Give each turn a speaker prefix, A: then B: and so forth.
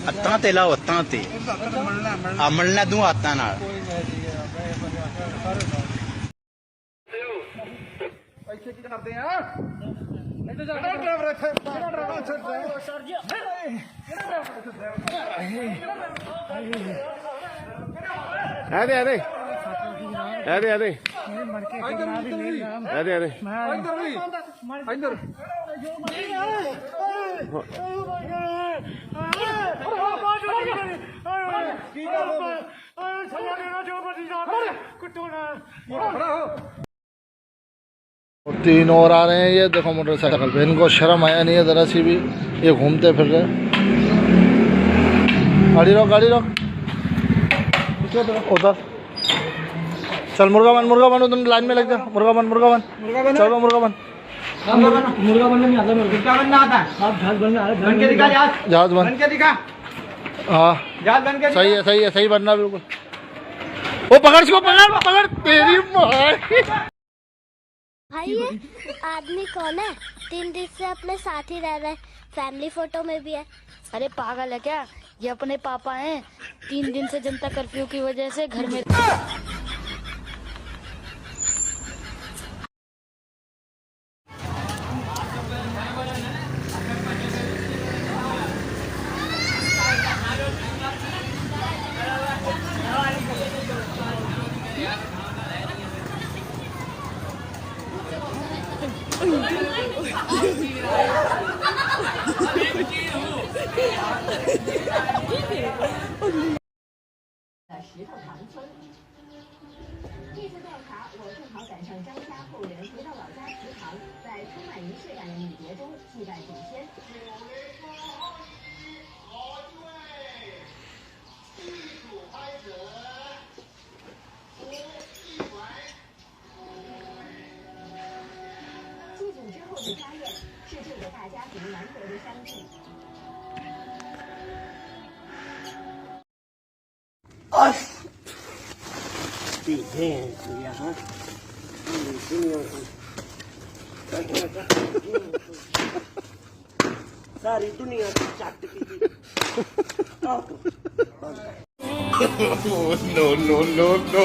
A: ਹੱਥਾਂ ਤੇ ਲਾਓ, ਹੱਥਾਂ ਤੇ ਮਲਣਾ ਦੂੰ ਹੱਥਾਂ ਨਾਲ।
B: ਇੱਥੇ ਕੀ ਕਰਦੇ ਆ? ਇੱਥੇ ਜਾ ਕੇ ਡਰਾਈਵਰ ਇੱਥੇ ਕਿਹੜਾ ਡਰਾਈਵਰ ਇੱਥੇ ਡਰਾਈਵਰ ਸਰ ਜੀ
C: ਆਦੇ ਆਦੇ ਆਦੇ ਆਦੇ ਆਦੇ ਆਦੇ
B: ਇੱਧਰ
D: तीन और आ रहे हैं। ये देखो मोटरसाइकिल पे, इनको शर्म आया नहीं है ज़रा सी भी, ये घूमते फिर रहे। गाड़ी रोक, गाड़ी रोक, उधर चल। मुर्गा बन, मुर्गा बन, तुम लाइन में लग जा। मुर्गा बन, मुर्गा बन, चलो मुर्गा बन।
B: मुर्गा बनने नहीं आता, मुर्गा बनना आता है। आप जहाज बनना है, बन के दिखा जहाज,
D: जहाज बन
B: के दिखा।
D: हाँ
B: जहाज बन के
D: सही है, सही है, सही बनना बिल्कुल। वो पकड़ इसको, पकड़ पकड़, तेरी माँ।
E: भाई ये आदमी कौन है? 3 दिन से अपने साथ ही रह रहा है, फैमिली फोटो में भी है।
F: अरे पागल है क्या? ये अपने पापा हैं। 3 दिन से जनता कर्फ्यू की वजह से घर में
G: सारी दुनिया की चट की
A: नो नो नो नो